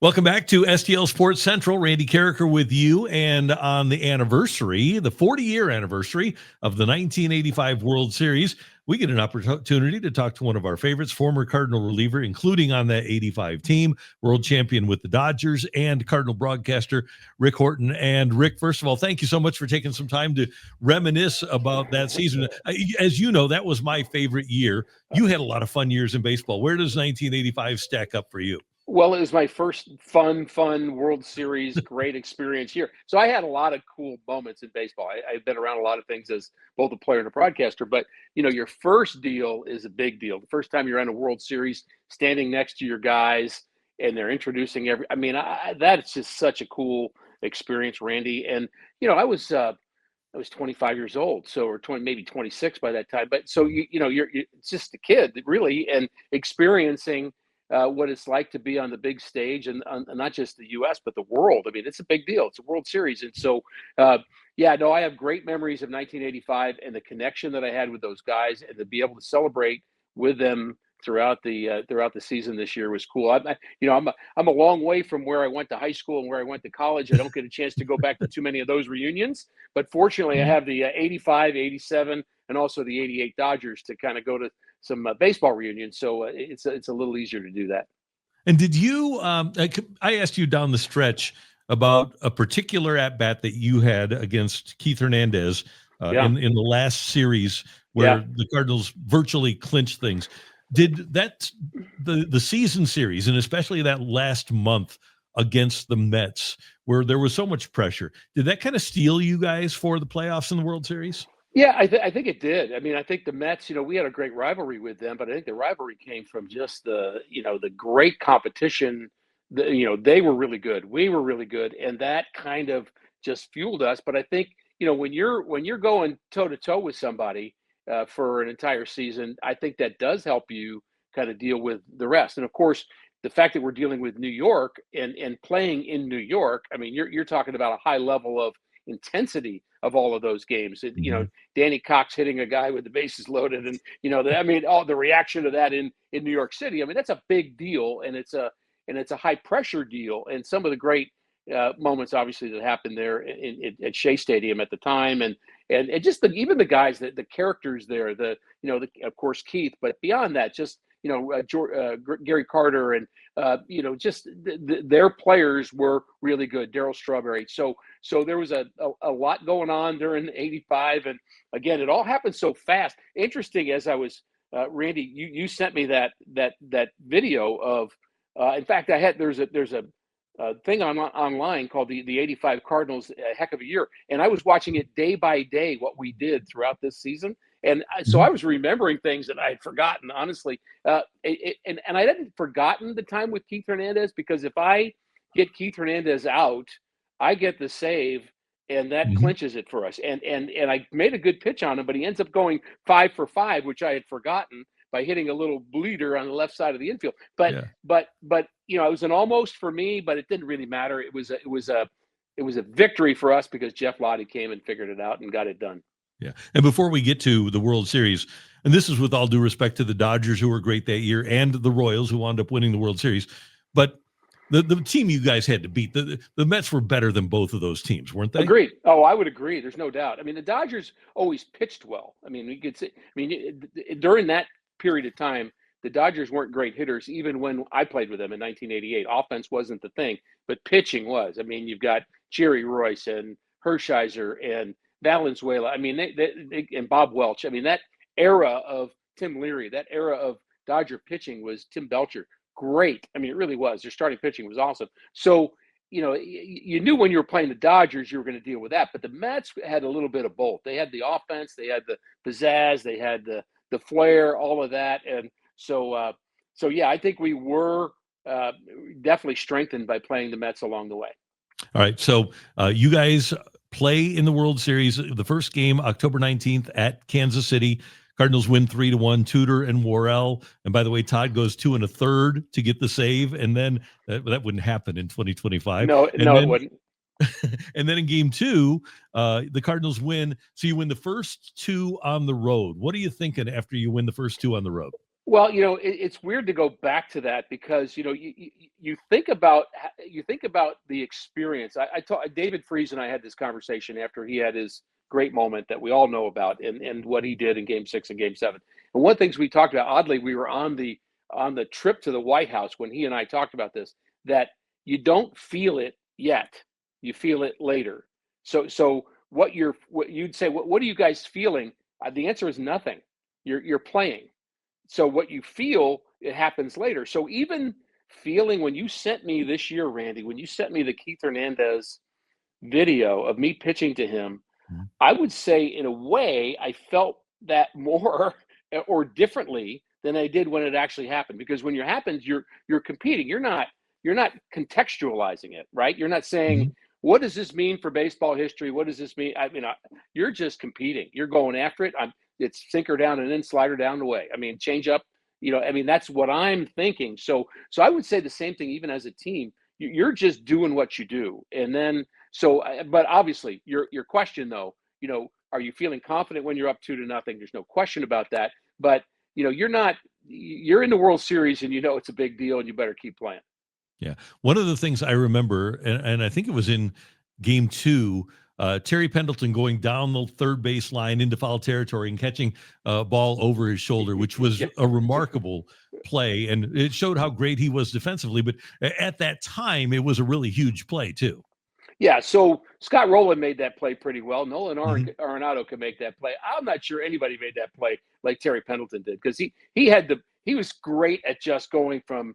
Welcome back to STL Sports Central. Randy Karraker with you. And on the anniversary, the 40-year anniversary of the 1985 World Series, we get an opportunity to talk to one of our favorites, former Cardinal reliever, including on that 85 team, world champion with the Dodgers, and Cardinal broadcaster Rick Horton. And Rick, first of all, thank you so much for taking some time to reminisce about that season. As you know, that was my favorite year. You had a lot of fun years in baseball. Where does 1985 stack up for you? Well, it was my first fun World Series, great experience here. So I had a lot of cool moments in baseball. I've been around a lot of things as both a player and a broadcaster, but your first deal is a big deal. The first time you're in a World Series, standing next to your guys, and they're introducing that's just such a cool experience, Randy. And I was 25 years old, so or 20, maybe 26 by that time. But so you're it's just a kid really, and experiencing what it's like to be on the big stage and not just the U.S. but the world. I mean, it's a big deal. It's a World Series, and so I have great memories of 1985 and the connection that I had with those guys, and to be able to celebrate with them throughout the season this year was cool. I'm a long way from where I went to high school and where I went to college. I don't get a chance to go back to too many of those reunions, but fortunately, I have the 85, 87, and also the 88 Dodgers to kind of go to some baseball reunions, so it's a little easier to do that. And did you? I asked you down the stretch about a particular at bat that you had against Keith Hernandez in the last series where the Cardinals virtually clinched things. Did that the season series, and especially that last month against the Mets, where there was so much pressure, did that kind of steel you guys for the playoffs in the World Series? Yeah, I think it did. I mean, I think the Mets, we had a great rivalry with them, but I think the rivalry came from just the great competition. They were really good. We were really good, and that kind of just fueled us. But I think, when you're going toe to toe with somebody for an entire season, I think that does help you kind of deal with the rest. And of course, the fact that we're dealing with New York and playing in New York, I mean, you're talking about a high level of intensity of all of those games. Danny Cox hitting a guy with the bases loaded, and all the reaction to that in New York City. I mean, that's a big deal, and it's a high pressure deal. And some of the great moments, obviously, that happened there at Shea Stadium at the time, and just even the guys, the characters there, of course Keith, but beyond that, just Gary Carter and just their players were really good. Darryl Strawberry. So there was a lot going on during '85, and again, it all happened so fast. Interesting, as I was Randy, you sent me that video of. In fact, there's a thing online called the '85 Cardinals, a heck of a year, and I was watching it day by day what we did throughout this season. And so I was remembering things that I had forgotten, honestly. And I hadn't forgotten the time with Keith Hernandez, because if I get Keith Hernandez out, I get the save, and that clinches it for us. And I made a good pitch on him, but he ends up going 5 for 5, which I had forgotten, by hitting a little bleeder on the left side of the infield. But it was an almost for me, but it didn't really matter. It was a victory for us because Jeff Lottie came and figured it out and got it done. Yeah. And before we get to the World Series, and this is with all due respect to the Dodgers, who were great that year, and the Royals, who wound up winning the World Series, but the team you guys had to beat, the Mets were better than both of those teams, weren't they? Agreed. Oh, I would agree. There's no doubt. I mean, the Dodgers always pitched well. I mean, you could say, during that period of time, the Dodgers weren't great hitters, even when I played with them in 1988. Offense wasn't the thing, but pitching was. I mean, you've got Jerry Royce and Hershiser and Valenzuela. I mean, they and Bob Welch. I mean, that era of Tim Leary, that era of Dodger pitching was Tim Belcher. Great. I mean, it really was. Their starting pitching was awesome. So, you knew when you were playing the Dodgers, you were going to deal with that. But the Mets had a little bit of both. They had the offense, they had the pizzazz, they had the flair, all of that. And so yeah, I think we were definitely strengthened by playing the Mets along the way. All right. So you guys play in the World Series. The first game, October 19th at Kansas City. Cardinals win 3-1. Tudor and Worrell. And by the way, Todd goes 2 1/3 to get the save. And then that wouldn't happen in 2025. It wouldn't. And then in game 2, the Cardinals win. So you win the first 2 on the road. What are you thinking after you win the first 2 on the road? Well, it's weird to go back to that because you think about the experience. I told David Freese and I had this conversation after he had his great moment that we all know about and what he did in Game 6 and Game 7. And one of the things we talked about, oddly, we were on the trip to the White House when he and I talked about this, that you don't feel it yet, you feel it later. So what you'd say, what are you guys feeling? The answer is nothing. You're playing. So what you feel, it happens later. So even feeling when you sent me this year, Randy, when you sent me the Keith Hernandez video of me pitching to him, Mhm. I would say in a way I felt that more or differently than I did when it actually happened. Because when it happens, you're competing. You're not contextualizing it, right? You're not saying, Mhm. what does this mean for baseball history? What does this mean? I mean, you're just competing. You're going after it. It's sinker down and then slider down the way. I mean, change up. I mean, that's what I'm thinking. So I would say the same thing even as a team. You're just doing what you do, and then but obviously, your question though, are you feeling confident when you're up 2-0? There's no question about that. But you're not. You're in the World Series, and it's a big deal, and you better keep playing. Yeah. One of the things I remember, and I think it was in game two, Terry Pendleton going down the third base line into foul territory and catching a ball over his shoulder, which was Yeah. a remarkable play. And it showed how great he was defensively. But at that time, it was a really huge play, too. Yeah, so Scott Rowland made that play pretty well. Nolan Mhm. Arenado could make that play. I'm not sure anybody made that play like Terry Pendleton did because he was great at just going from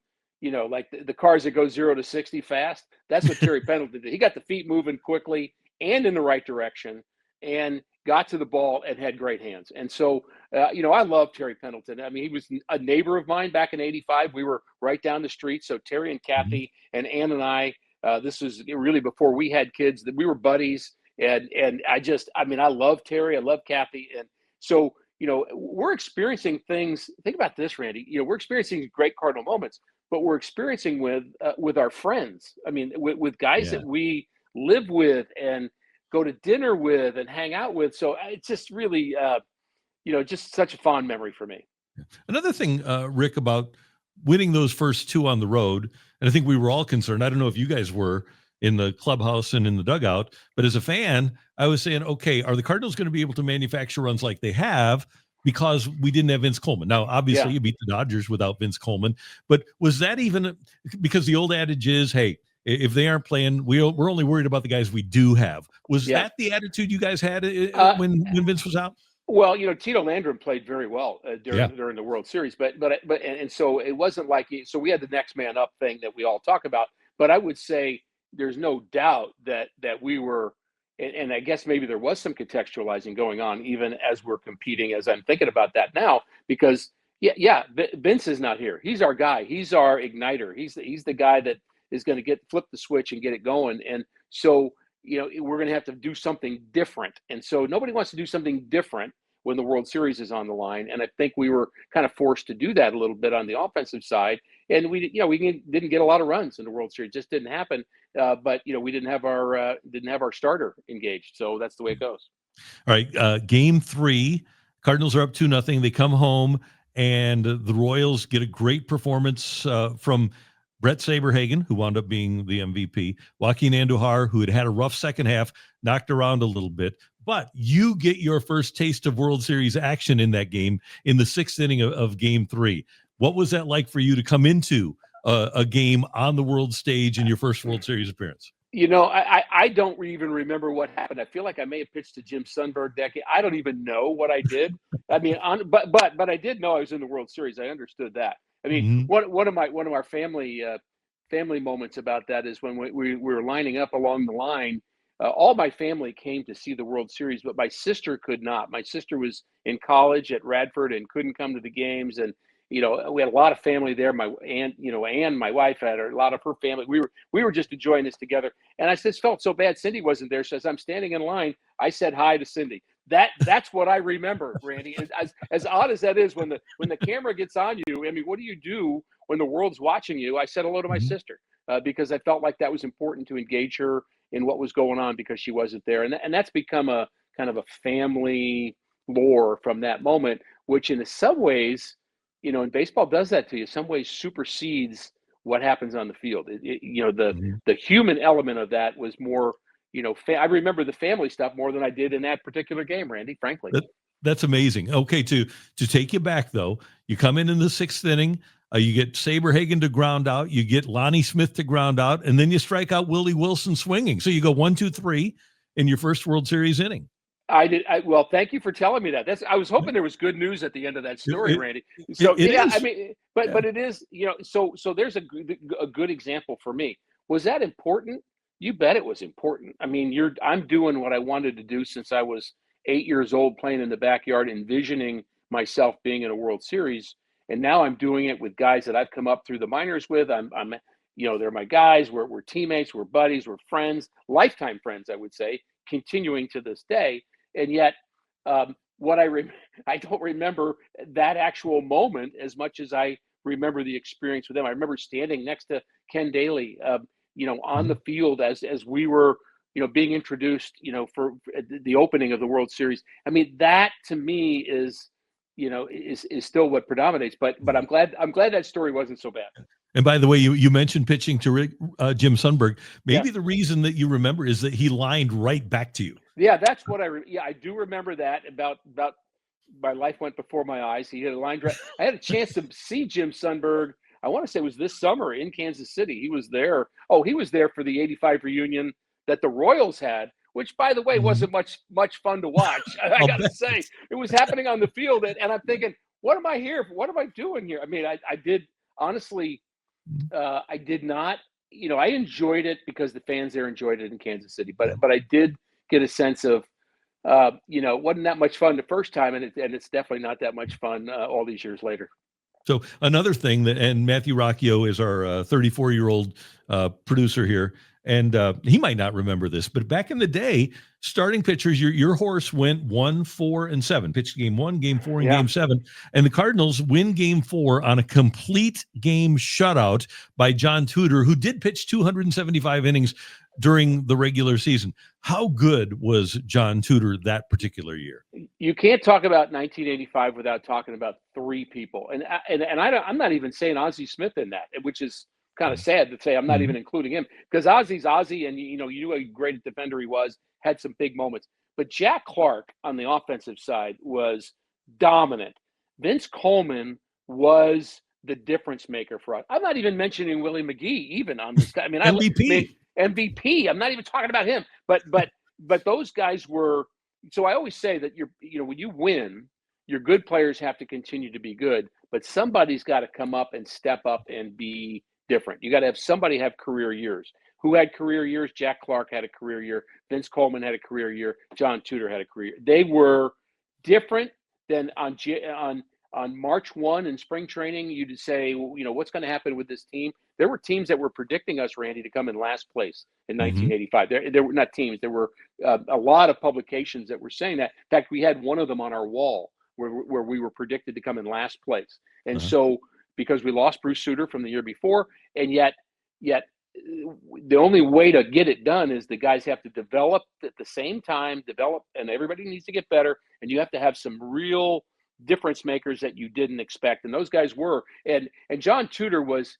like the cars that go 0 to 60 fast. That's what Terry Pendleton did. He got the feet moving quickly and in the right direction and got to the ball and had great hands. And so I love Terry Pendleton. I mean, he was a neighbor of mine back in '85. We were right down the street. So Terry and Mhm. Kathy and Ann and I. This was really before we had kids. That we were buddies, and I mean, I love Terry, I love Kathy, and so we're experiencing things. Think about this, Randy. We're experiencing great Cardinal moments, but we're experiencing with our friends. I mean, with guys Yeah. that we live with and go to dinner with and hang out with. So it's just really, just such a fond memory for me. Another thing, Rick, about winning those first two on the road, and I think we were all concerned. I don't know if you guys were in the clubhouse and in the dugout, but as a fan, I was saying, okay, are the Cardinals going to be able to manufacture runs like they have because we didn't have Vince Coleman? Now, obviously, Yeah. you beat the Dodgers without Vince Coleman, but was that even because the old adage is, hey, if they aren't playing, we're only worried about the guys we do have. Was Yeah. that the attitude you guys had Uh, when Vince was out? Well, Tito Landrum played very well Yeah. during the World Series, and so it wasn't like so we had the next man up thing that we all talk about. But I would say there's no doubt that we were, and I guess maybe there was some contextualizing going on even as we're competing. As I'm thinking about that now, because Vince is not here. He's our guy. He's our igniter. He's the guy that is going to flip the switch and get it going. And so we're going to have to do something different. And so nobody wants to do something different when the World Series is on the line. And I think we were kind of forced to do that a little bit on the offensive side. And we didn't get a lot of runs in the World Series. It just didn't happen. But we didn't have our starter engaged. So that's the way it goes. All right, game three, Cardinals are up 2-0. They come home, and the Royals get a great performance from Brett Saberhagen, who wound up being the MVP. Joaquin Andujar, who had had a rough second half, knocked around a little bit. But you get your first taste of World Series action in that game in the sixth inning of game three. What was that like for you to come into a game on the world stage in your first World Series appearance? I don't even remember what happened. I feel like I may have pitched to Jim Sundberg that game. I don't even know what I did. I mean, but I did know I was in the World Series. I understood that. I mean, Mhm. one of our family moments about that is when we were lining up along the line. All my family came to see the World Series, but my sister could not. My sister was in college at Radford and couldn't come to the games, and we had a lot of family there. My aunt, Ann, my wife, had a lot of her family. We were just enjoying this together. And I just felt so bad Cindy wasn't there. So as I'm standing in line, I said hi to Cindy. That's what I remember, Randy. As odd as that is, when the camera gets on you, I mean, what do you do when the world's watching you? I said hello to my Mhm. sister because I felt like that was important to engage her in what was going on because she wasn't there, and that's become a kind of a family lore from that moment, which in some ways and baseball does that to you. Some ways supersedes what happens on the field. Mhm. The human element of that was more. I remember the family stuff more than I did in that particular game, Randy. Frankly. That, that's amazing. Okay, to take you back though, you come in the sixth inning. You get Saberhagen to ground out. You get Lonnie Smith to ground out, and then you strike out Willie Wilson swinging. So you go 1-2-3 in your first World Series inning. I did. Well, thank you for telling me that. I was hoping there was good news at the end of that story, It, Randy. So it yeah, I is. mean, Yeah. but it is. So there's a good example for me. Was that important? You bet it was important. I mean, I'm doing what I wanted to do since I was 8 years old, playing in the backyard, envisioning myself being in a World Series, and now I'm doing it with guys that I've come up through the minors with. They're my guys. We're teammates. We're buddies. We're friends, lifetime friends, I would say, continuing to this day. And yet, what I don't remember that actual moment as much as I remember the experience with them. I remember standing next to Ken Dayley, on the Mhm. field as we were, being introduced, for the opening of the World Series. I mean, that to me is still what predominates. But I'm glad that story wasn't so bad. And by the way, you mentioned pitching to Jim Sundberg. Maybe Yes. the reason that you remember is that he lined right back to you. Yeah, that's what I do remember that about my life went before my eyes. He had a line drive. I had a chance to see Jim Sundberg. I want to say it was this summer in Kansas City. He was there. Oh, he was there for the '85 reunion that the Royals had, which by the way Mhm. wasn't much fun to watch. I I'll got to bet. say, it was happening on the field, and I'm thinking, what am I here for? What am I doing here? I mean, I did honestly. I did not. I enjoyed it because the fans there enjoyed it in Kansas City, but I did get a sense of it wasn't that much fun the first time, and it's definitely not that much fun all these years later. So another thing that, and Matthew Rocchio is our 34-year-old producer here, and he might not remember this, but back in the day, starting pitchers, your horse went 1, 4, and 7. Pitched game 1, game 4, and Yeah, game 7, and the Cardinals win game 4 on a complete game shutout by John Tudor, who did pitch 275 innings during the regular season. How good was John Tudor that particular year? you can't talk about 1985 without talking about three people, I'm not even saying Ozzie Smith in that, which is kind of sad to say. I'm not even Mhm. including him because Ozzie's Ozzie, and you knew how great a defender he was. Had some big moments, but Jack Clark on the offensive side was dominant. Vince Coleman was the difference maker for us. I'm not even mentioning Willie McGee even on this guy. I mean MVP. MVP. I'm not even talking about him, but those guys were. So I always say that when you win, your good players have to continue to be good, but somebody's got to come up and step up and be different. You got to have somebody have career years. Who had career years? Jack Clark had a career year. Vince Coleman had a career year. John Tudor had a career. They were different than on March 1 in spring training. You'd say, what's going to happen with this team? There were teams that were predicting us, Randy, to come in last place in Mhm. 1985. There were not teams. There were a lot of publications that were saying that. In fact, we had one of them on our wall where we were predicted to come in last place. And Uh-huh. so, because we lost Bruce Sutter from the year before, and yet the only way to get it done is the guys have to develop at the same time, and everybody needs to get better. And you have to have some real difference makers that you didn't expect. And those guys were. And John Tudor was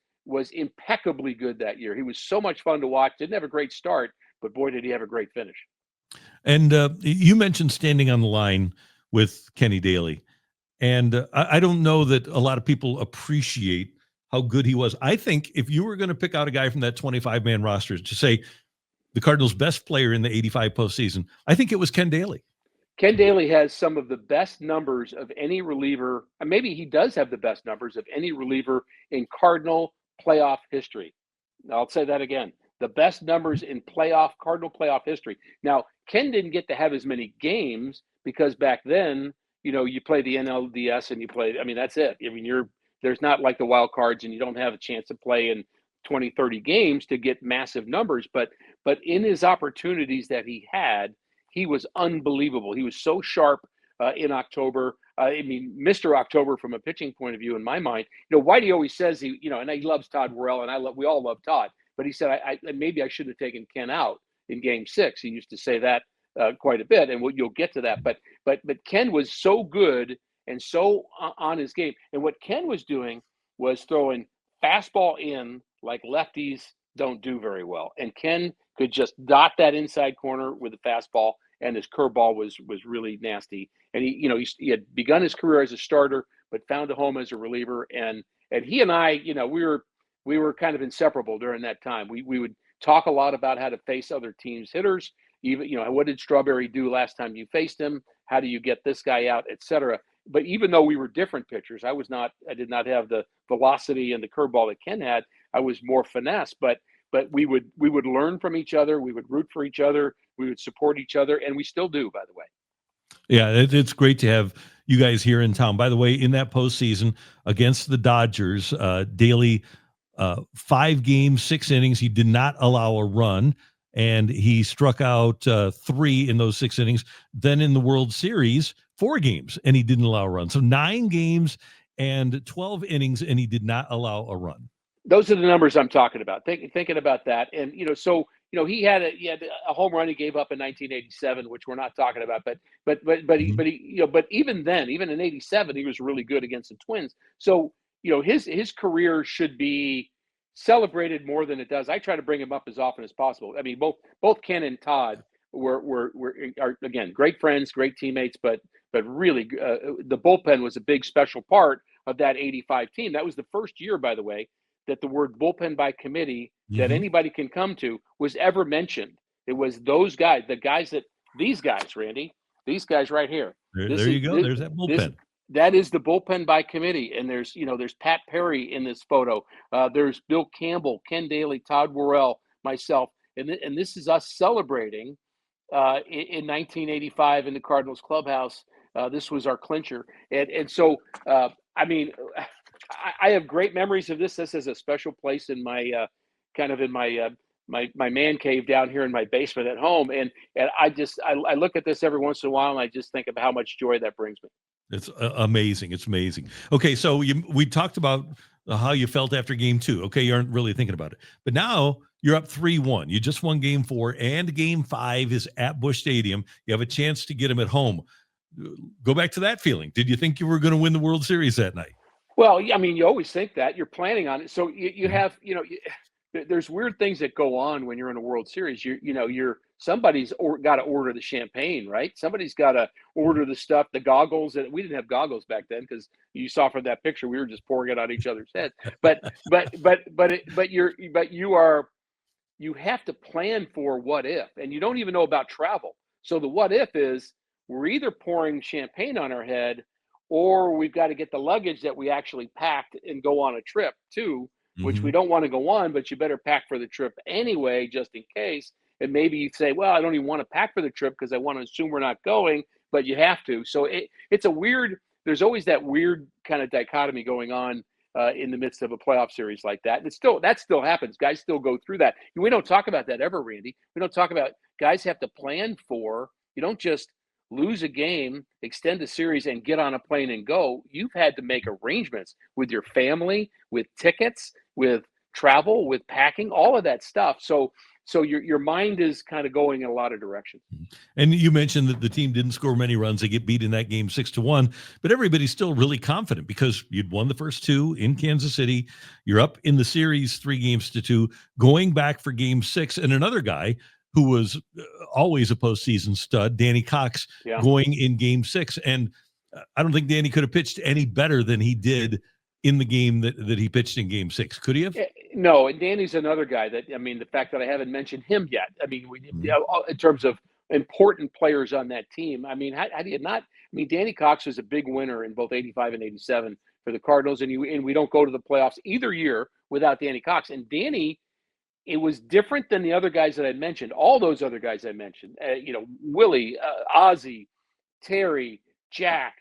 impeccably good that year. He was so much fun to watch. Didn't have a great start, but boy, did he have a great finish. And you mentioned standing on the line with Kenny Dayley. And I don't know that a lot of people appreciate how good he was. I think if you were going to pick out a guy from that 25-man roster to say the Cardinals' best player in the 85 postseason, I think it was Ken Dayley. Ken Dayley has some of the best numbers of any reliever, and maybe he does have the best numbers of any reliever in Cardinal playoff history. I'll say that again. The best numbers in Cardinal playoff history. Now, Ken didn't get to have as many games because back then, you play the NLDS and that's it. I mean, there's not like the wild cards and you don't have a chance to play in 20, 30 games to get massive numbers. But in his opportunities that he had, he was unbelievable. He was so sharp in October. Mr. October from a pitching point of view, in my mind. Whitey always says and he loves Todd Worrell, and we all love Todd. But he said, maybe I should have taken Ken out in Game 6. He used to say that quite a bit, and you'll get to that. But Ken was so good and so on his game. And what Ken was doing was throwing fastball in like lefties don't do very well. And Ken could just dot that inside corner with a fastball, and his curveball was really nasty. And he had begun his career as a starter, but found a home as a reliever. And he and I, we were kind of inseparable during that time. We would talk a lot about how to face other teams' hitters. Even, what did Strawberry do last time you faced him? How do you get this guy out, et cetera? But even though we were different pitchers, I did not have the velocity and the curveball that Ken had. I was more finesse, but we would learn from each other. We would root for each other. We would support each other, and we still do, by the way. Yeah, it's great to have you guys here in town. By the way, in that postseason against the Dodgers, Dayley, 5 games, 6 innings. He did not allow a run, and he struck out 3 in those 6 innings. Then in the World Series, 4 games, and he didn't allow a run. So 9 games and 12 innings, and he did not allow a run. Those are the numbers I'm talking about. Thinking about that, and he had a home run he gave up in 1987, which we're not talking about. But even then, even in '87, he was really good against the Twins. So his career should be celebrated more than it does. I try to bring him up as often as possible. I mean, both Ken and Todd are again great friends, great teammates, but really the bullpen was a big special part of that '85 team. That was the first year, by the way, that the word bullpen by committee that anybody can come to was ever mentioned. It was those guys, these guys, Randy, these guys right here. There you go. There's that bullpen. That is the bullpen by committee. And there's Pat Perry in this photo. There's Bill Campbell, Ken Dayley, Todd Worrell, myself. And this is us celebrating in 1985 in the Cardinals clubhouse. This was our clincher. And so, I have great memories of this. This is a special place in my my man cave down here in my basement at home. And I look at this every once in a while, and I just think of how much joy that brings me. It's amazing. It's amazing. Okay, so we talked about how you felt after game 2. Okay, you aren't really thinking about it. But now you're up 3-1. You just won game 4, and game 5 is at Busch Stadium. You have a chance to get them at home. Go back to that feeling. Did you think you were going to win the World Series that night? Well, I mean, you always think that. You're planning on it. So you have, there's weird things that go on when you're in a World Series. Somebody's got to order the champagne, right? Somebody's got to order the stuff, the goggles. And we didn't have goggles back then, because you saw from that picture we were just pouring it on each other's heads. You have to plan for what if, and you don't even know about travel. So the what if is we're either pouring champagne on our head, or we've got to get the luggage that we actually packed and go on a trip too, which we don't want to go on, but you better pack for the trip anyway, just in case. And maybe you say, well, I don't even want to pack for the trip because I want to assume we're not going, but you have to. So it's a weird, there's always that weird kind of dichotomy going on in the midst of a playoff series like that. And that still happens. Guys still go through that. We don't talk about that ever, Randy. We don't talk about guys have to plan for, you don't just lose a game, extend the series, and get on a plane and go. You've had to make arrangements with your family, with tickets, with travel, with packing, all of that stuff. So your mind is kind of going in a lot of directions. And you mentioned that the team didn't score many runs. They get beat in that game 6-1, but everybody's still really confident because you'd won the first 2 in Kansas City. You're up in the series 3-2, going back for game 6, and another guy who was always a postseason stud, Danny Cox, going in game 6. And I don't think Danny could have pitched any better than he did in the game that he pitched in game 6. Could he have? No, and Danny's another guy that, I mean, the fact that I haven't mentioned him yet, I mean, in terms of important players on that team, I mean, how do you not? I mean, Danny Cox was a big winner in both 85 and 87 for the Cardinals, and we don't go to the playoffs either year without Danny Cox. And Danny, it was different than the other guys that I mentioned. All those other guys I mentioned, Willie, Ozzie, Terry, Jack,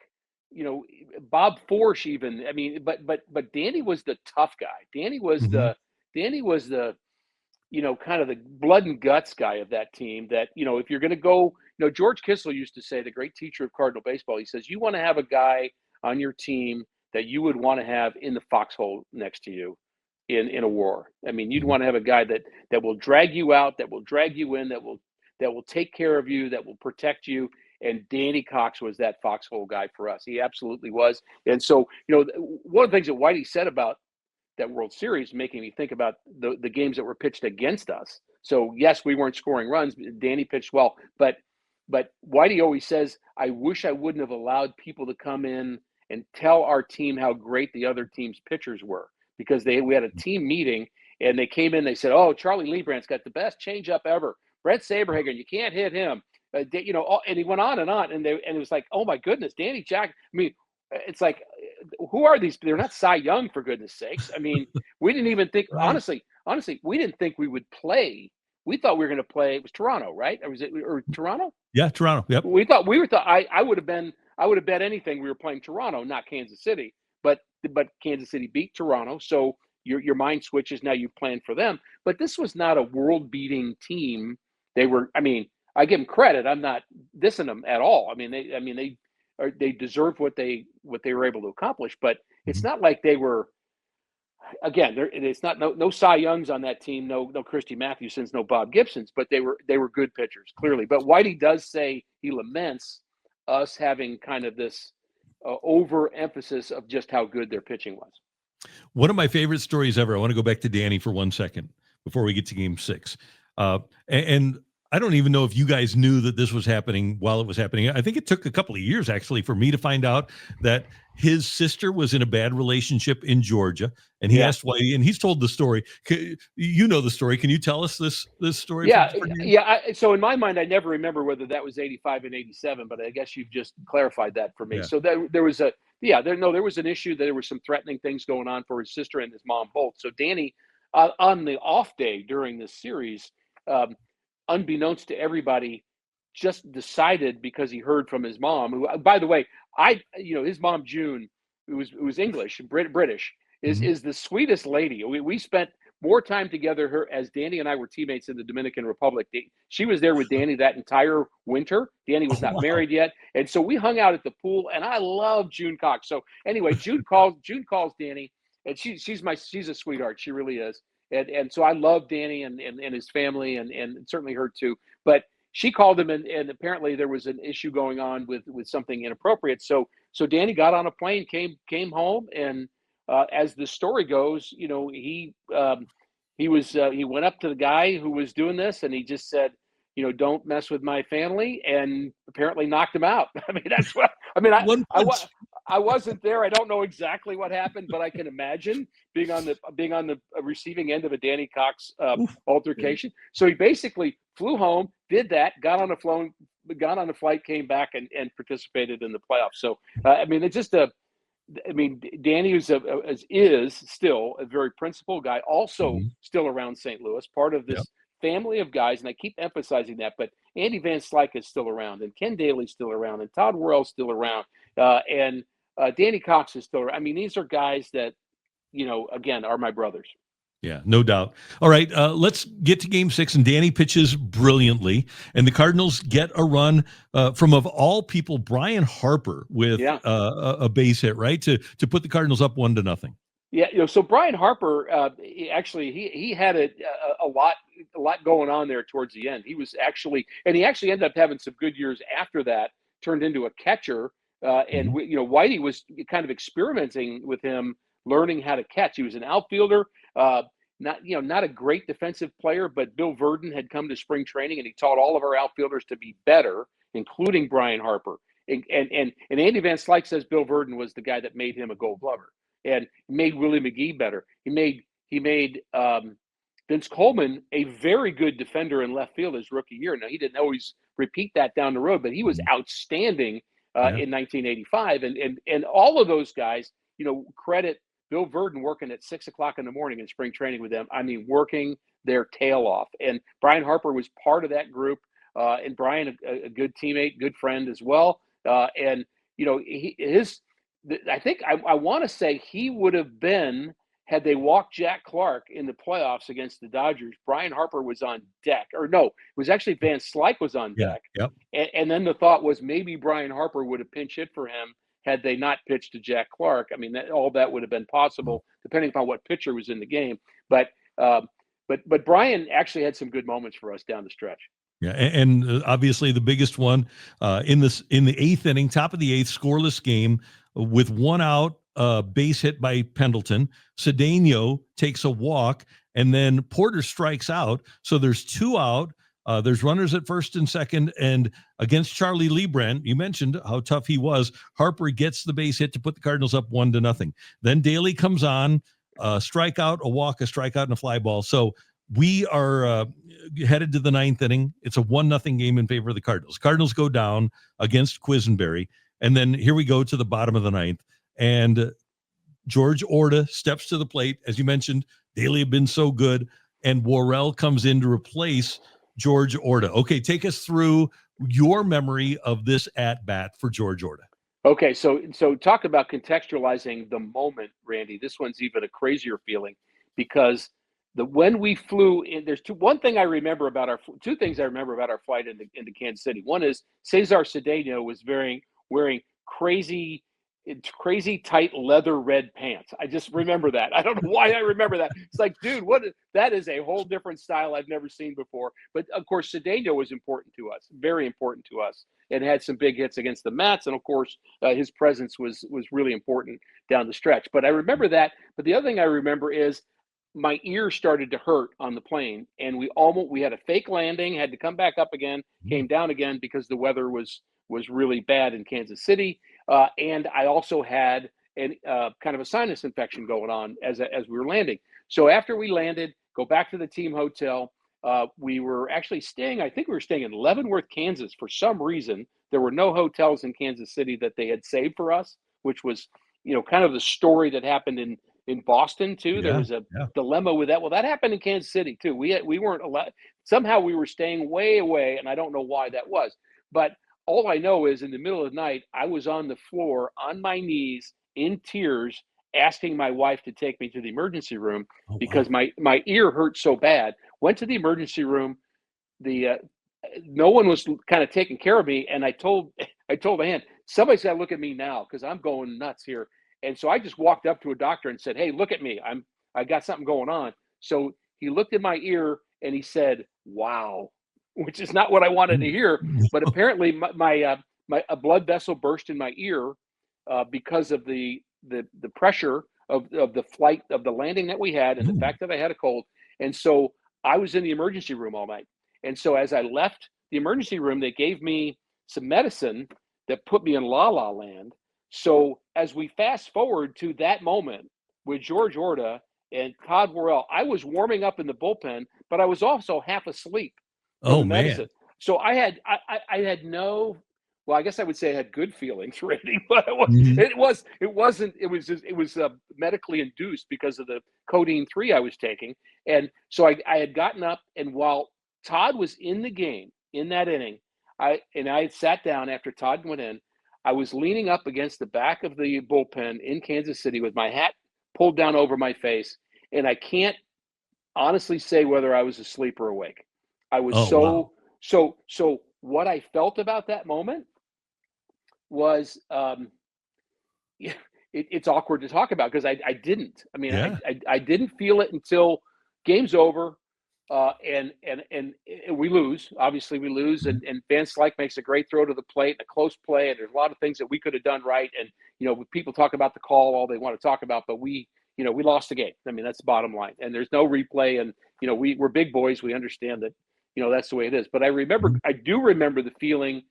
Bob Forsch even. I mean, but Danny was the tough guy. Danny was the kind of the blood and guts guy of that team. That if you're going to go, George Kissel used to say, the great teacher of Cardinal baseball, he says, you want to have a guy on your team that you would want to have in the foxhole next to you in a war. I mean, you'd want to have a guy that will drag you out, that will drag you in, that will take care of you, that will protect you. And Danny Cox was that foxhole guy for us. He absolutely was. And so, one of the things that Whitey said about that World Series, making me think about the games that were pitched against us. So yes, we weren't scoring runs. Danny pitched well, but Whitey always says, I wish I wouldn't have allowed people to come in and tell our team how great the other team's pitchers were, because we had a team meeting and they came in, they said, oh, Charlie Liebrandt's got the best changeup ever. Brett Saberhagen, you can't hit him. And he went on, and it was like, oh my goodness, Danny Jack. I mean, it's like, who are these? They're not Cy Young, for goodness sakes. I mean, we didn't even think, honestly, we didn't think we would play. We thought we were going to play. It was Toronto, right? Or Toronto? Yeah, Toronto. Yep. I would have bet anything we were playing Toronto, not Kansas City. But Kansas City beat Toronto, so your mind switches. Now you plan for them. But this was not a world-beating team. They were. I mean, I give them credit. I'm not dissing them at all. I mean, they deserved what they were able to accomplish. But it's not like they were. Again, it's not no Cy Youngs on that team, no Christy Mathewsons, no Bob Gibsons, but they were good pitchers, clearly. But Whitey does say he laments us having kind of this overemphasis of just how good their pitching was. One of my favorite stories ever. I want to go back to Danny for 1 second before we get to Game 6. And I don't even know if you guys knew that this was happening while it was happening. I think it took a couple of years, actually, for me to find out that his sister was in a bad relationship in Georgia. And he asked Whitey, and he's told the story. You know the story. Can you tell us this story? Yeah. So in my mind, I never remember whether that was 85 and 87, but I guess you've just clarified that for me. Yeah. So there was an issue. There were some threatening things going on for his sister and his mom both. So Danny, on the off day during this series, unbeknownst to everybody, just decided, because he heard from his mom, who, by the way, his mom, June, who was English, British, is the sweetest lady. We spent more time together as Danny and I were teammates in the Dominican Republic. She was there with Danny that entire winter. Danny was not married yet. And so we hung out at the pool, and I love June Cox. So anyway, June calls Danny, and she's a sweetheart. She really is. And so I love Danny and his family, and certainly her too. But she called him, and apparently there was an issue going on with something inappropriate. So Danny got on a plane, came home, and as the story goes, he went up to the guy who was doing this, and he just said, don't mess with my family, and apparently knocked him out. I mean, that's what I mean. I wasn't there. I don't know exactly what happened, but I can imagine being on the receiving end of a Danny Cox altercation. So he basically flew home, did that, got on the flight, came back, and participated in the playoffs. So Danny is still a very principled guy, also still around St. Louis, part of this family of guys, and I keep emphasizing that. But Andy Van Slyke is still around, and Ken Dayley's still around, and Todd Worrell's still around, and Danny Cox is still around. I mean, these are guys that, again, are my brothers. Yeah, no doubt. All right, let's get to Game 6, and Danny pitches brilliantly, and the Cardinals get a run from, of all people, Brian Harper with a base hit, right, to put the Cardinals up 1-0. Yeah, so Brian Harper, he had a lot going on there towards the end. He actually ended up having some good years after that. Turned into a catcher, and Whitey was kind of experimenting with him, learning how to catch. He was an outfielder. Not a great defensive player, but Bill Verdon had come to spring training, and he taught all of our outfielders to be better, including Brian Harper. And Andy Van Slyke says Bill Verdon was the guy that made him a Gold Glover, and made Willie McGee better. He made Vince Coleman a very good defender in left field his rookie year. Now, he didn't always repeat that down the road, but he was outstanding in 1985. And all of those guys, credit Bill Verdon working at 6 o'clock in the morning in spring training with them. I mean, working their tail off. And Brian Harper was part of that group. And Brian, a good teammate, good friend as well. I think I want to say he would have been, had they walked Jack Clark in the playoffs against the Dodgers, Brian Harper was on deck. Or no, it was actually Van Slyke was on deck. Yep. And then the thought was maybe Brian Harper would have pinch hit for him had they not pitched to Jack Clark. I mean, all that would have been possible depending upon what pitcher was in the game. But Brian actually had some good moments for us down the stretch. Yeah, and obviously the biggest one in the eighth inning, top of the eighth, scoreless game with one out, base hit by Pendleton. Cedeno takes a walk, and then Porter strikes out. So there's two out. There's runners at first and second, and against Charlie Lebrand, you mentioned how tough he was. Harper gets the base hit to put the Cardinals up 1-0. Then Dayley comes on, strikeout, a walk, a strikeout, and a fly ball. So we are headed to the ninth inning. It's a 1-0 game in favor of the Cardinals. Cardinals go down against Quisenberry. And then here we go to the bottom of the ninth. And George Orta steps to the plate. As you mentioned, Dayley had been so good. And Worrell comes in to replace George Orta. Okay, take us through your memory of this at-bat for George Orta. Okay, so talk about contextualizing the moment, Randy. This one's even a crazier feeling because when we flew in, there's two things I remember about our flight into Kansas City. One is Cesar Cedeno was wearing crazy tight leather red pants. I just remember that. I don't know why I remember that. It's like, dude, that is a whole different style I've never seen before. But of course, Cedeno was important to us, very important to us, and had some big hits against the Mets. And of course, his presence was really important down the stretch. But I remember that. But the other thing I remember is my ear started to hurt on the plane, and we had a fake landing, had to come back up again, came down again because the weather was really bad in Kansas City, and I also had an kind of a sinus infection going on as we were landing. So after we landed, go back to the team hotel. We were actually staying. I think we were staying in Leavenworth, Kansas. For some reason, there were no hotels in Kansas City that they had saved for us, which was kind of the story that happened in Boston too. There was a dilemma with that. Well, that happened in Kansas City too. We weren't allowed. Somehow we were staying way away, and I don't know why that was. But all I know is in the middle of the night, I was on the floor on my knees in tears, asking my wife to take me to the emergency room because my ear hurt so bad. Went to the emergency room. No one was kind of taking care of me, and I told the hand, somebody's got to look at me now because I'm going nuts here. And so I just walked up to a doctor and said, "Hey, look at me. I got something going on." So he looked at my ear and he said, "Wow," which is not what I wanted to hear. But apparently a blood vessel burst in my ear because of the pressure of the flight, of the landing that we had, and the fact that I had a cold. And so I was in the emergency room all night. And so as I left the emergency room, they gave me some medicine that put me in la la land. So as we fast forward to that moment with George Orta and Todd Worrell, I was warming up in the bullpen, but I was also half asleep from the medicine. Man. So I had no, well, I guess I would say I had good feelings, Randy, but it was medically induced because of the codeine 3 I was taking. And so I had gotten up, and while Todd was in the game in that inning, I had sat down after Todd went in. I was leaning up against the back of the bullpen in Kansas City with my hat pulled down over my face, and I can't honestly say whether I was asleep or awake. I was so what I felt about that moment was it's awkward to talk about because I didn't. I mean, I didn't feel it until game's over. And we lose. Obviously, we lose. And Van Slyke makes a great throw to the plate, a close play. And there's a lot of things that we could have done right. And people talk about the call all they want to talk about, but we lost the game. I mean, that's the bottom line. And there's no replay. And we're big boys. We understand that that's the way it is. But I do remember the feeling.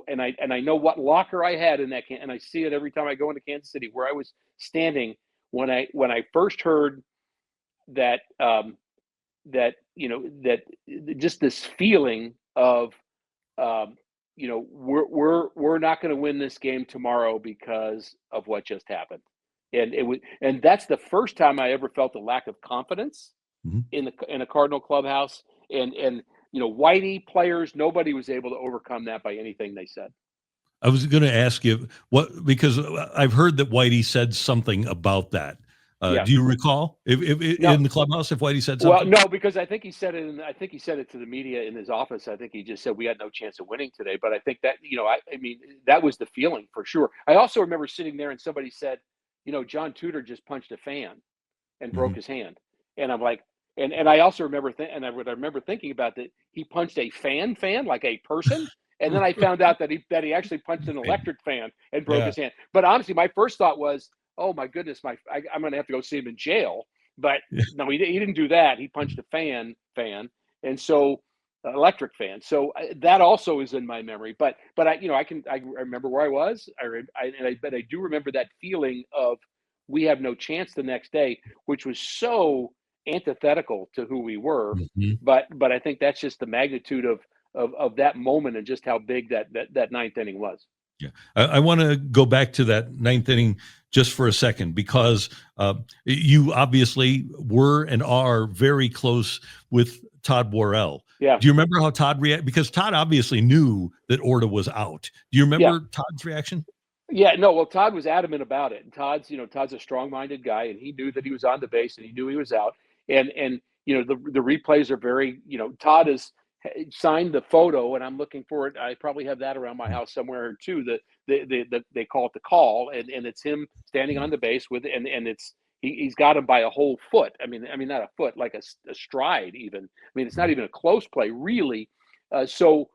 And I know what locker I had in that and I see it every time I go into Kansas City, where I was standing when I first heard that. That just this feeling of we're not going to win this game tomorrow because of what just happened, and that's the first time I ever felt a lack of confidence in a Cardinal clubhouse, and Whitey players, nobody was able to overcome that by anything they said. I was going to ask you because I've heard that Whitey said something about that. Do you recall if in the clubhouse if Whitey said something? Well, no, because I think he said it. I think he said it to the media in his office. I think he just said we had no chance of winning today. But I think that I mean that was the feeling for sure. I also remember sitting there and somebody said, John Tudor just punched a fan and broke his hand, and I'm like, And I also remember what I remember thinking about that he punched a fan like a person, and then I found out that he actually punched an electric fan and broke Yeah. his hand. But honestly, my first thought was, oh my goodness, I'm going to have to go see him in jail. But no, he didn't do that. He punched a fan, and so electric fan. So that also is in my memory. But I remember where I was. But I do remember that feeling of we have no chance the next day, which was so antithetical to who we were. Mhm. But I think that's just the magnitude of that moment and just how big that ninth inning was. Yeah, I want to go back to that ninth inning just for a second because you obviously were and are very close with Todd Worrell. Yeah, Do you remember how Todd reacted? Because Todd obviously knew that Orta was out. Do you yeah. remember Todd's reaction? Yeah, no, well, Todd was adamant about it. And Todd's a strong-minded guy, and he knew that he was on the base, and he knew he was out. And the replays are very, Todd has signed the photo, and I'm looking for it. I probably have that around my house somewhere too. They call it the call, and it's him standing on the base with, and he's got him by a whole foot. I mean, not a foot, like a stride even. I mean, it's not even a close play, really. So.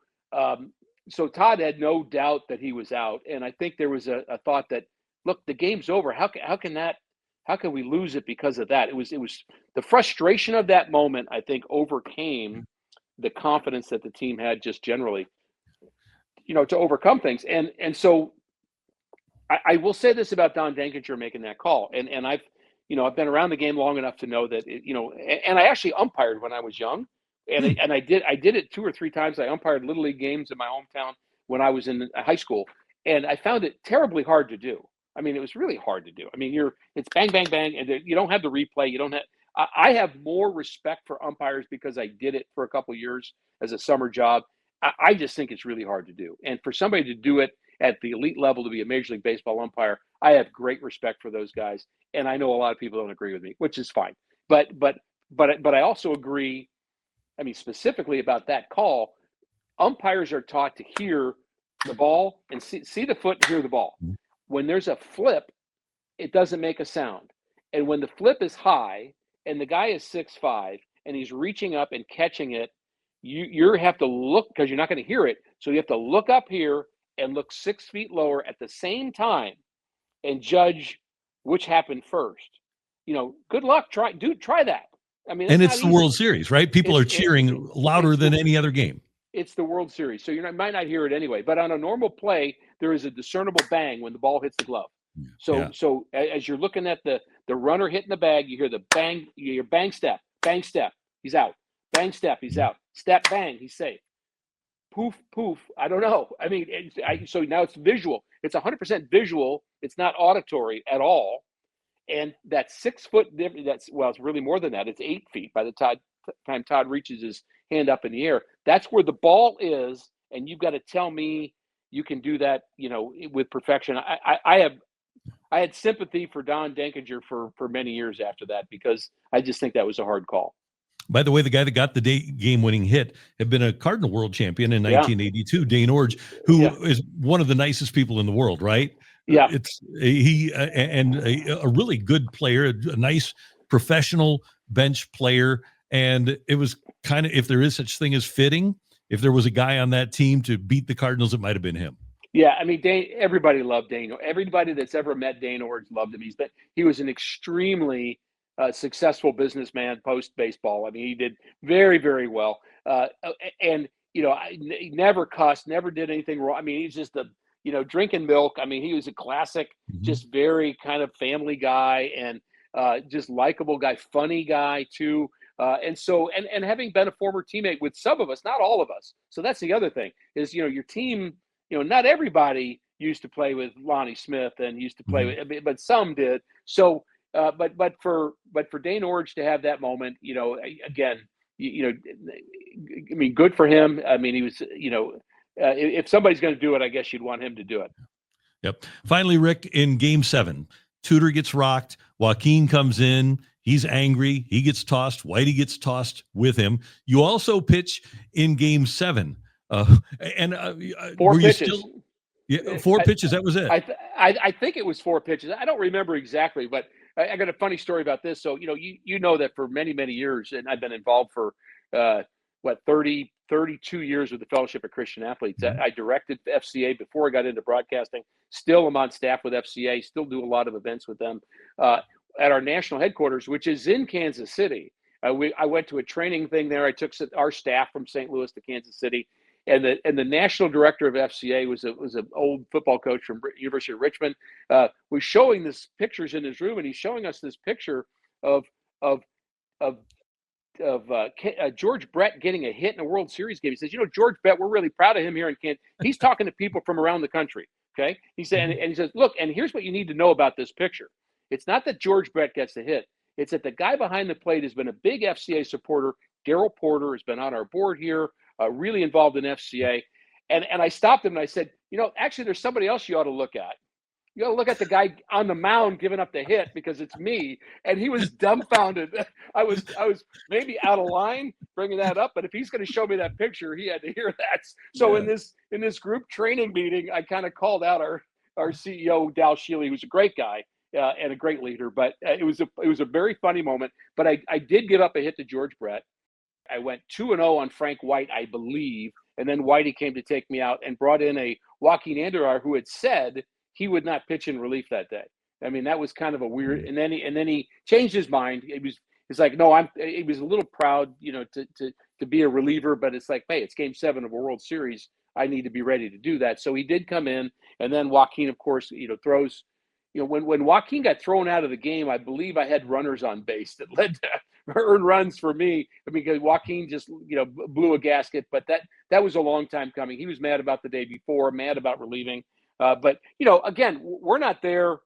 So Todd had no doubt that he was out, and I think there was a thought that, look, the game's over. How can we lose it because of that? It was the frustration of that moment. I think overcame the confidence that the team had just generally, to overcome things. And so I will say this about Don Denkinger making that call, and I've been around the game long enough to know that and I actually umpired when I was young. And I did it 2 or 3 times. I umpired little league games in my hometown when I was in high school, and I found it terribly hard to do. I mean, it was really hard to do. I mean, it's bang, bang, bang, and you don't have the replay. You don't have. I have more respect for umpires because I did it for a couple of years as a summer job. I just think it's really hard to do, and for somebody to do it at the elite level to be a Major League Baseball umpire, I have great respect for those guys. And I know a lot of people don't agree with me, which is fine. But I also agree. I mean, specifically about that call, umpires are taught to hear the ball and see the foot and hear the ball. When there's a flip, it doesn't make a sound. And when the flip is high and the guy is 6'5" and he's reaching up and catching it, you have to look because you're not going to hear it. So you have to look up here and look 6 feet lower at the same time and judge which happened first. Good luck. Try that. I mean, And it's it's not the easy. World Series, right? People are cheering louder than any other game. It's the World Series, so you might not hear it anyway. But on a normal play, there is a discernible bang when the ball hits the glove. So as you're looking at the runner hitting the bag, you hear the bang. You hear bang step, he's out. Bang step, he's out. Step bang, he's safe. Poof poof. I don't know. I mean, so now it's visual. It's 100% visual. It's not auditory at all. And that 6 foot difference, it's really more than that. It's 8 feet by the time Todd reaches his hand up in the air. That's where the ball is, and you've got to tell me you can do that, with perfection. I had sympathy for Don Denkinger for many years after that because I just think that was a hard call. By the way, the guy that got the game-winning hit had been a Cardinal World Champion in 1982, Dane Orge, who is one of the nicest people in the world, right? Yeah, it's a really good player, a nice professional bench player, and it was kind of, if there is such thing as fitting, if there was a guy on that team to beat the Cardinals, it might have been him. Yeah, I mean, everybody loved Dane. Everybody that's ever met Dane Orge loved him. He was an extremely successful businessman post baseball. I mean, he did very, very well, and he never cussed, never did anything wrong. I mean, he's just drinking milk. I mean, he was a classic, just very kind of family guy and just likable guy, funny guy too. And having been a former teammate with some of us, not all of us. So that's the other thing is, your team, not everybody used to play with Lonnie Smith and used to play with, but some did. So, but for Dane Orge to have that moment, again, I mean, good for him. I mean, he was, if somebody's going to do it, I guess you'd want him to do it. Yep. Finally, Rick, in Game 7, Tudor gets rocked. Joaquin comes in. He's angry. He gets tossed. Whitey gets tossed with him. You also pitch in Game 7. 4 pitches. 4 pitches. That was it. I think it was 4 pitches. I don't remember exactly, but I got a funny story about this. So, you know that for many, many years, and I've been involved for, 32 years with the Fellowship of Christian Athletes. Mhm. I directed FCA before I got into broadcasting. Still am on staff with FCA, still do a lot of events with them at our national headquarters, which is in Kansas City. I went to a training thing there. I took our staff from St. Louis to Kansas City. And the national director of FCA was an old football coach from University of Richmond. Was showing this pictures in his room, and he's showing us this picture of of of George Brett getting a hit in a World Series game. He says, George Brett, we're really proud of him here in Kansas. He's talking to people from around the country. Okay, he said, and he says, look, and here's what you need to know about this picture. It's not that George Brett gets the hit. It's that the guy behind the plate has been a big FCA supporter. Daryl Porter has been on our board here. Really involved in FCA. And I stopped him and I said, actually, there's somebody else you ought to look at. You got to look at the guy on the mound giving up the hit because it's me. And he was dumbfounded. I was maybe out of line bringing that up, but if he's going to show me that picture, he had to hear that. So in this group training meeting, I kind of called out our CEO, Dal Shealy, who's a great guy and a great leader. But it was a very funny moment. But I did give up a hit to George Brett. I went 2-0 on Frank White, I believe, and then Whitey came to take me out and brought in a Joaquin Andujar who had said he would not pitch in relief that day. I mean, that was kind of a weird. And then he changed his mind. He's like, no, he was a little proud, to be a reliever, but it's like, hey, it's Game 7 of a World Series. I need to be ready to do that. So he did come in, and then Joaquin, of course, throws. When Joaquin got thrown out of the game, I believe I had runners on base that led to earned runs for me because Joaquin just, blew a gasket. But that was a long time coming. He was mad about the day before, mad about relieving. But, again, we're not there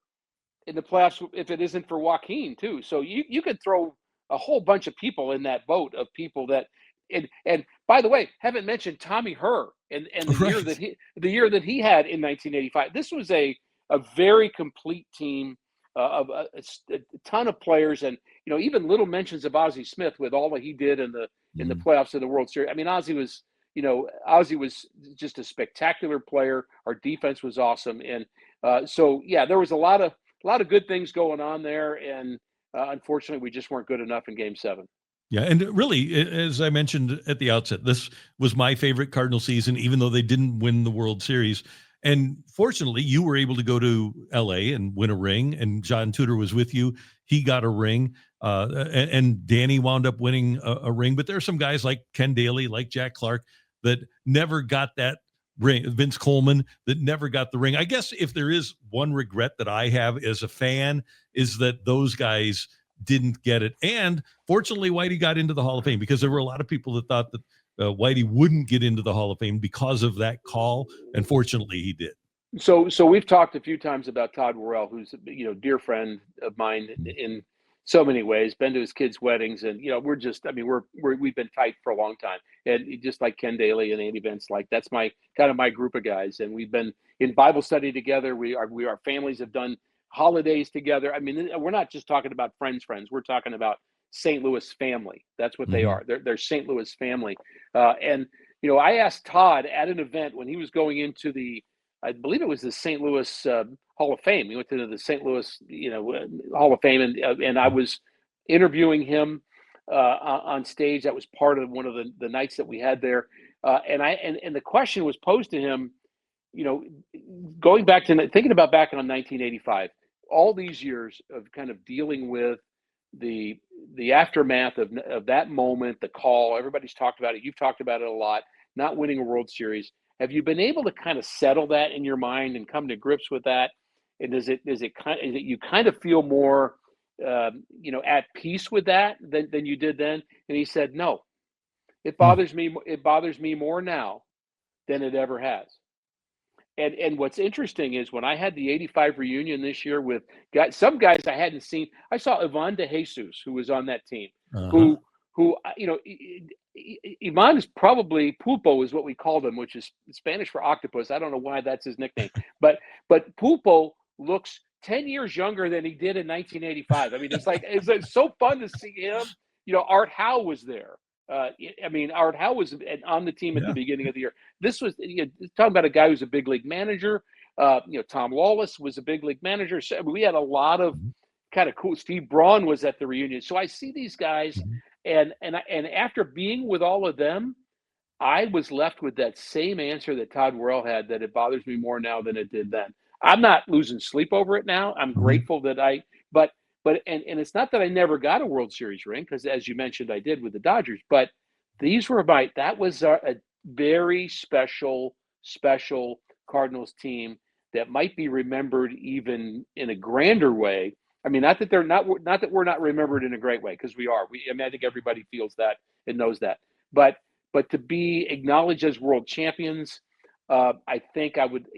in the playoffs if it isn't for Joaquin, too. So you could throw a whole bunch of people in that boat of people that and by the way, haven't mentioned Tommy Herr and the year that he had in 1985. This was a very complete team of a ton of players, and even little mentions of Ozzie Smith with all that he did in the playoffs of the World Series. I mean, Ozzie was just a spectacular player. Our defense was awesome, and there was a lot of good things going on there, and unfortunately, we just weren't good enough in Game 7. Yeah, and really, as I mentioned at the outset, this was my favorite Cardinal season, even though they didn't win the World Series. And fortunately, you were able to go to LA and win a ring, and John Tudor was with you. He got a ring, and Danny wound up winning a ring. But there are some guys like Ken Dayley, like Jack Clark, that never got that ring. Vince Coleman, that never got the ring. I guess if there is one regret that I have as a fan is that those guys didn't get it. And fortunately, Whitey got into the Hall of Fame, because there were a lot of people that thought that Whitey wouldn't get into the Hall of Fame because of that call, and fortunately he did. So we've talked a few times about Todd Worrell, who's a dear friend of mine in so many ways. Been to his kids' weddings, and we've been tight for a long time. And just like Ken Dayley and Andy Vince, like that's my group of guys, and we've been in Bible study together. Our families have done holidays together. I mean, we're not just talking about friends. We're talking about St. Louis family. That's what they are. They're St. Louis family. And I asked Todd at an event when he was going into I believe it was the St. Louis Hall of Fame. He went to the St. Louis, Hall of Fame, and I was interviewing him on stage. That was part of one of the nights that we had there. And the question was posed to him, going back to thinking about back on 1985, all these years of kind of dealing with the aftermath of that moment, the call. Everybody's talked about it. You've talked about it a lot. Not winning a World Series. Have you been able to kind of settle that in your mind and come to grips with that? And is it you kind of feel more at peace with that than you did then? And he said, no, it bothers me. It bothers me more now than it ever has. And what's interesting is when I had the 85 reunion this year with some guys I hadn't seen. I saw Ivan De Jesus, who was on that team, who Ivan is probably Pulpo is what we called him, which is Spanish for octopus. I don't know why that's his nickname, but Pulpo looks 10 years younger than he did in 1985. I mean, it's so fun to see him. Art Howe was there. Art Howe was on the team at the beginning of the year. This was talking about a guy who's a big league manager. Tom Lawless was a big league manager. So we had a lot of kind of cool. Steve Braun was at the reunion. So I see these guys, Mhm. and after being with all of them, I was left with that same answer that Todd Worrell had, that it bothers me more now than it did then. I'm not losing sleep over it now. I'm Mhm. grateful that but and it's not that I never got a World Series ring, because as you mentioned, I did with the Dodgers. But that was a very special Cardinals team that might be remembered even in a grander way. I mean, not that we're not remembered in a great way, because we are. I mean, I think everybody feels that and knows that. But to be acknowledged as world champions, I think I would.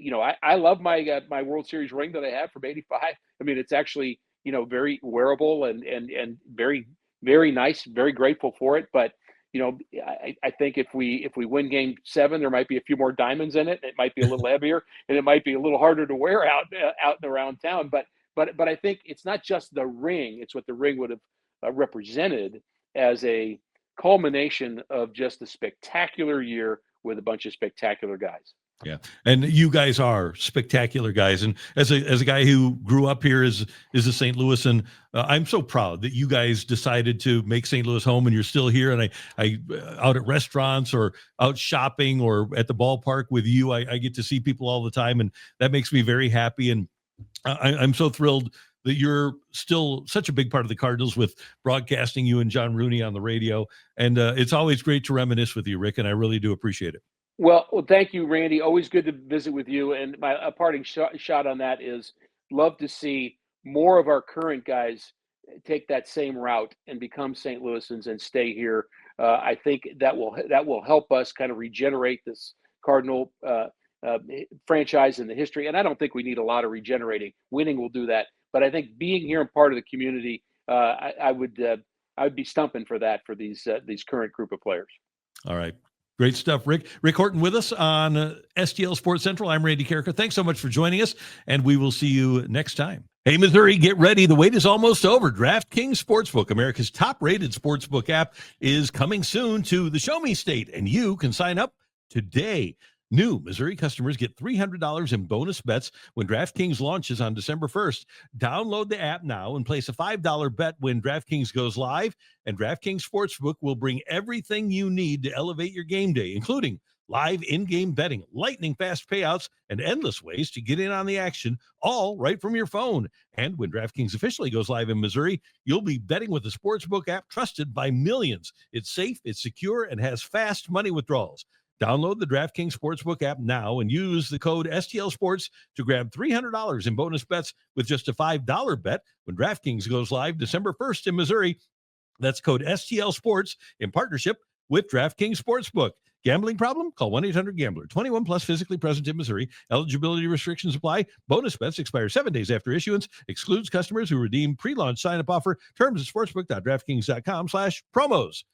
I love my World Series ring that I have from '85. I mean, it's actually very wearable and very nice. Very grateful for it. But I think if we win Game 7, there might be a few more diamonds in it. It might be a little heavier, and it might be a little harder to wear out and around town. But I think it's not just the ring; it's what the ring would have represented as a culmination of just a spectacular year with a bunch of spectacular guys. Yeah, and you guys are spectacular guys. And as a guy who grew up here is a St. Louis, and I'm so proud that you guys decided to make St. Louis home, and you're still here. And I out at restaurants or out shopping or at the ballpark with you, I get to see people all the time, and that makes me very happy. And I'm so thrilled that you're still such a big part of the Cardinals, with broadcasting you and John Rooney on the radio. And it's always great to reminisce with you, Rick, and I really do appreciate it. Well, thank you, Randy. Always good to visit with you. And my a parting shot on that is, love to see more of our current guys take that same route and become St. Louisans and stay here. I think that will help us kind of regenerate this Cardinal franchise in the history. And I don't think we need a lot of regenerating. Winning will do that. But I think being here and part of the community, I would be stumping for that for these current group of players. All right. Great stuff, Rick. Rick Horton with us on STL Sports Central. I'm Randy Karraker. Thanks so much for joining us, and we will see you next time. Hey, Missouri, get ready. The wait is almost over. DraftKings Sportsbook, America's top-rated sportsbook app, is coming soon to the Show Me State, and you can sign up today. New Missouri customers get $300 in bonus bets when DraftKings launches on December 1st. Download the app now and place a $5 bet when DraftKings goes live. And DraftKings Sportsbook will bring everything you need to elevate your game day, including live in-game betting, lightning-fast payouts, and endless ways to get in on the action, all right from your phone. And when DraftKings officially goes live in Missouri, you'll be betting with a sportsbook app trusted by millions. It's safe, it's secure, and has fast money withdrawals. Download the DraftKings Sportsbook app now and use the code STL Sports to grab $300 in bonus bets with just a $5 bet when DraftKings goes live December 1st in Missouri. That's code STL Sports in partnership with DraftKings Sportsbook. Gambling problem? Call 1-800-GAMBLER. 21 plus, physically present in Missouri. Eligibility restrictions apply. Bonus bets expire 7 days after issuance. Excludes customers who redeem pre-launch sign-up offer. Terms at sportsbook.draftkings.com/promos.